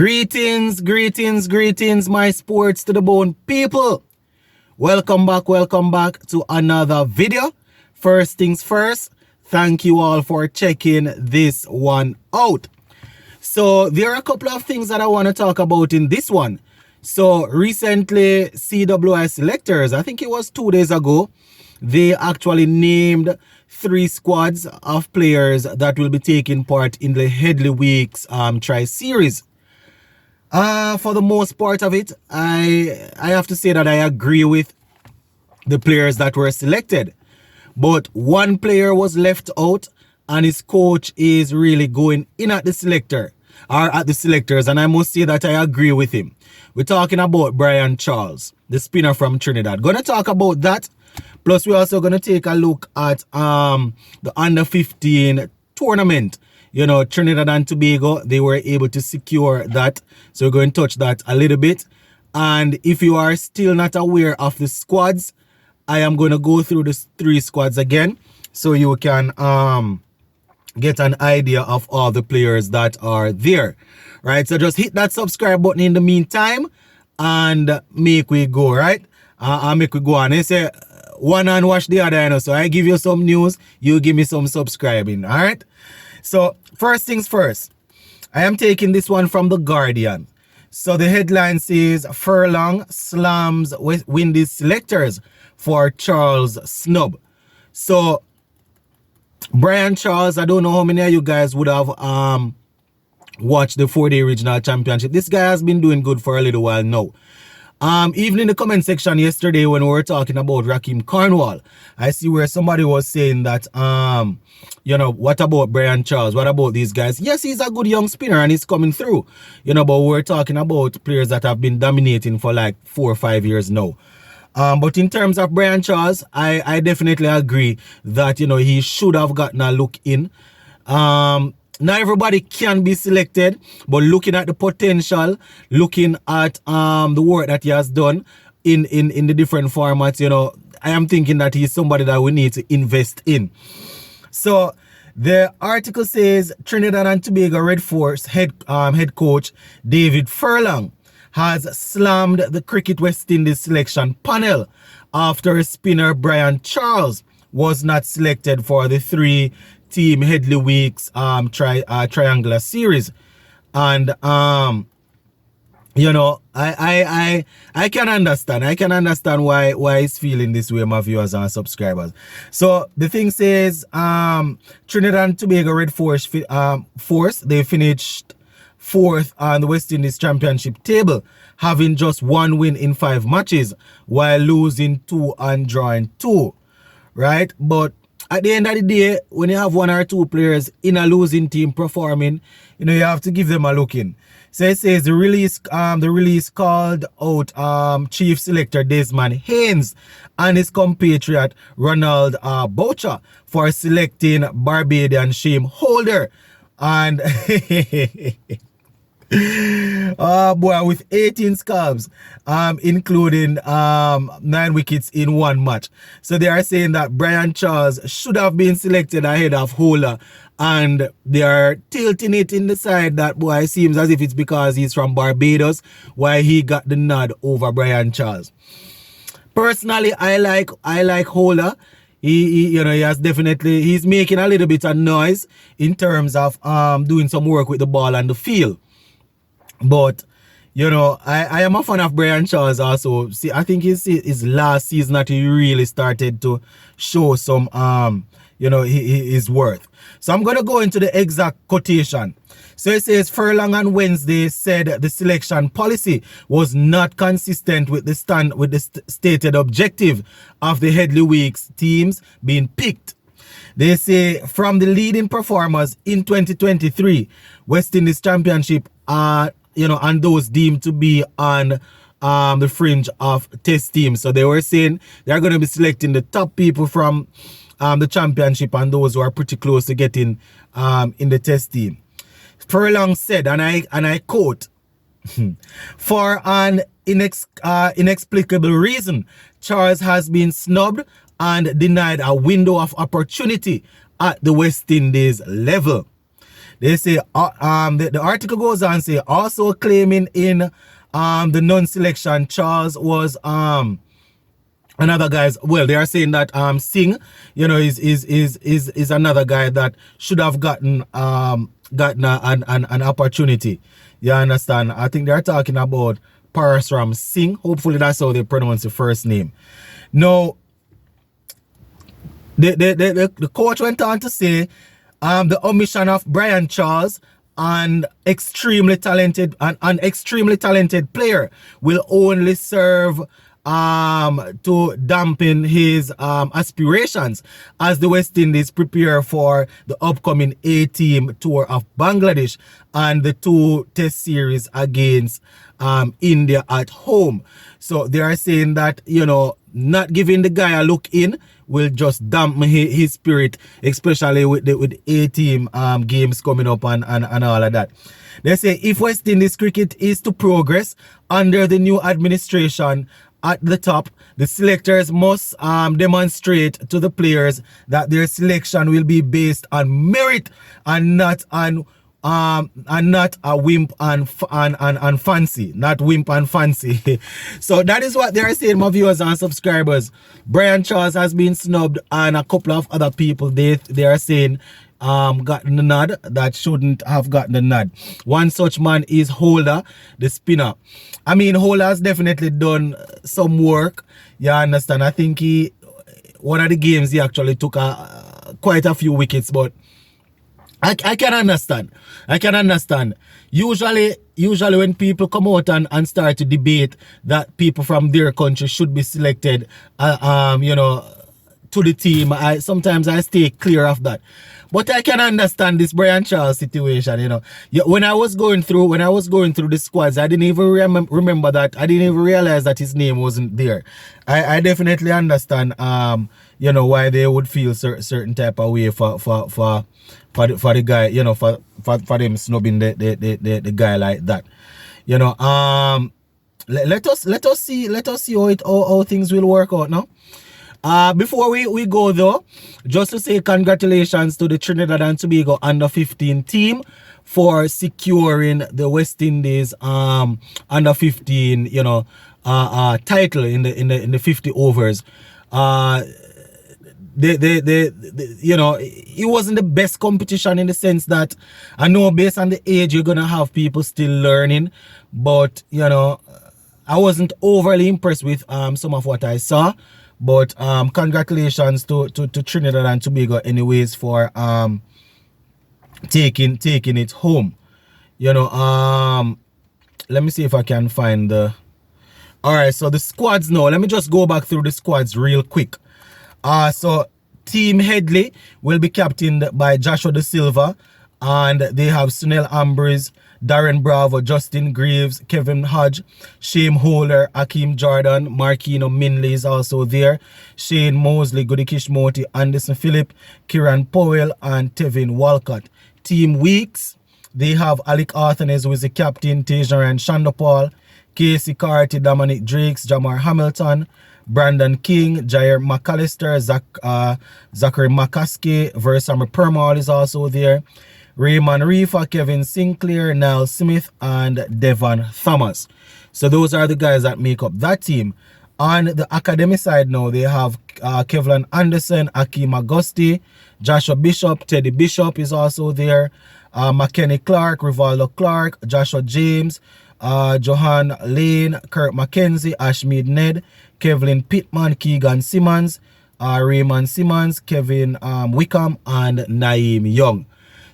Greetings, my sports to the bone people. Welcome back to another video. First things first, thank you all for checking this one out. So there are a couple of things that I want to talk about in this one. So recently, CWI selectors, I think it was 2 days ago, they actually named 3 squads of players that will be taking part in the Headley Weeks tri-series. For the most part of it, I have to say that I agree with the players that were selected. But one player was left out, and his coach is really going in at the selectors, and I must say that I agree with him. We're talking about Brian Charles, the spinner from Trinidad. Gonna talk about that. Plus, we're also gonna take a look at the under-15 tournament. You know, Trinidad and Tobago, they were able to secure that. So we're going to touch that a little bit. And if you are still not aware of the squads, I am going to go through the 3 squads again, so you can get an idea of all the players that are there. Right, so just hit that subscribe button in the meantime and make we go, right? Make we go on. They say one and watch the other, you know? So I give you some news, you give me some subscribing, all right? So first things first, I am taking this one from The Guardian. So the headline says, Furlong slams Windy selectors for Charles snub. So Brian Charles, I don't know how many of you guys would have watched the 4-day regional championship. This guy has been doing good for a little while now. Even in the comment section yesterday when we were talking about Raheem Cornwall, I see where somebody was saying that, you know, what about Brian Charles? What about these guys? Yes, he's a good young spinner and he's coming through. You know, but we're talking about players that have been dominating for like 4 or 5 years now. But in terms of Brian Charles, I definitely agree that, you know, he should have gotten a look in. Not everybody can be selected, but looking at the potential, looking at the work that he has done in the different formats, you know, I am thinking that he's somebody that we need to invest in. So the article says Trinidad and Tobago Red Force head coach David Furlong has slammed the Cricket West Indies selection panel after spinner Brian Charles was not selected for the 3-team Headley Weeks triangular series. And you know, I can understand. I can understand why he's feeling this way, my viewers and subscribers. So the thing says Trinidad and Tobago Red Force they finished 4th on the West Indies Championship table, having just 1 win in 5 matches while losing 2 and drawing 2. Right? But at the end of the day, when you have 1 or 2 players in a losing team performing, you know, you have to give them a look in. So it says the release called out chief selector Desmond Haynes and his compatriot Ronald Boucher for selecting Barbadian Shame Holder. And oh boy, with 18 scalps, including 9 wickets in 1 match. So they are saying that Brian Charles should have been selected ahead of Holder, and they are tilting it in the side that, boy, it seems as if it's because he's from Barbados why he got the nod over Brian Charles. Personally, I like Holder. He you know, he's making a little bit of noise in terms of doing some work with the ball and the field. But, you know, I am a fan of Brian Charles also. See, I think his last season that he really started to show some, you know, his worth. So I'm going to go into the exact quotation. So it says, Furlong on Wednesday said the selection policy was not consistent with the stated objective of the Headley Weeks teams being picked. They say from the leading performers in 2023 West Indies Championship you know, and those deemed to be on the fringe of test teams. So they were saying they're going to be selecting the top people from the championship and those who are pretty close to getting in the test team. Furlong said, and I quote, for an inexplicable reason, Charles has been snubbed and denied a window of opportunity at the West Indies level. They say the article goes on say also claiming in the non-selection Charles was another guys. Well, they are saying that Singh, you know, is another guy that should have gotten an opportunity. You understand? I think they're talking about Parasram Singh. Hopefully that's how they pronounce the first name. Now, the coach went on to say the omission of Brian Charles, an extremely talented player, will only serve to dampen his aspirations as the West Indies prepare for the upcoming A-team tour of Bangladesh and the 2 test series against India at home. So they are saying that, you know, not giving the guy a look in will just dampen his spirit, especially with the A-team games coming up and all of that. They say if West Indies cricket is to progress under the new administration at the top, the selectors must demonstrate to the players that their selection will be based on merit and not a wimp and fancy, not wimp and fancy. So that is what they are saying, my viewers and subscribers. Brian Charles has been snubbed, and a couple of other people they are saying gotten the nod that shouldn't have gotten the nod. One such man is Holder, the spinner. I mean, Holder has definitely done some work. You understand? I think one of the games he actually took quite a few wickets, but I can understand. I can understand. Usually when people come out and start to debate that people from their country should be selected, you know, to the team, sometimes I stay clear of that. But I can understand this Brian Charles situation, you know. When I was going through the squads, I didn't even remember that. I didn't even realize that his name wasn't there. I definitely understand, you know, why they would feel certain type of way for the guy, you know, for them snubbing the guy like that, you know. Let us see how things will work out now. Before we go though, just to say congratulations to the Trinidad and Tobago under-15 team for securing the West Indies under-15, you know, title in the 50 overs. You know, it wasn't the best competition in the sense that I know based on the age you're gonna have people still learning, but you know, I wasn't overly impressed with some of what I saw. But congratulations to Trinidad and Tobago anyways for taking it home. You know, let me see if I can find the... Alright, so the squads now. Let me just go back through the squads real quick. So Team Headley will be captained by Joshua De Silva, and they have Sunil Ambrose, Darren Bravo, Justin Greaves, Kevin Hodge, Shane Holder, Akeem Jordan, Marquino Minley is also there, Shane Mosley, Goodikish Moti, Anderson Phillip, Kieran Powell, and Tevin Walcott. Team Weeks, they have Alec Arthanes, who is the captain, Tejaran Shandopal, Casey Carty, Dominic Drakes, Jamar Hamilton, Brandon King, Jair McAllister, Zachary McCaskey, Versamy Permal is also there, Raymond Reefa, Kevin Sinclair, Niall Smith, and Devon Thomas. So those are the guys that make up that team. On the academy side now, they have Kevlin Anderson, Akeem Agusti, Joshua Bishop, Teddy Bishop is also there, McKenny Clark, Rivaldo Clark, Joshua James, Johan Lane, Kirk McKenzie, Ashmead Ned, Kevlin Pittman, Keegan Simmons, Raymond Simmons, Kevin Wickham, and Naeem Young.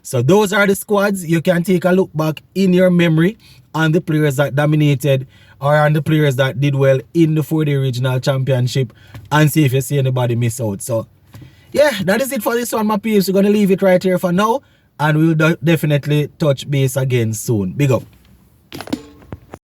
So those are the squads. You can take a look back in your memory on the players that dominated or on the players that did well in the 4-day regional championship and see if you see anybody miss out. So yeah, that is it for this one, my peeps. We're going to leave it right here for now, and we'll definitely touch base again soon. Big up.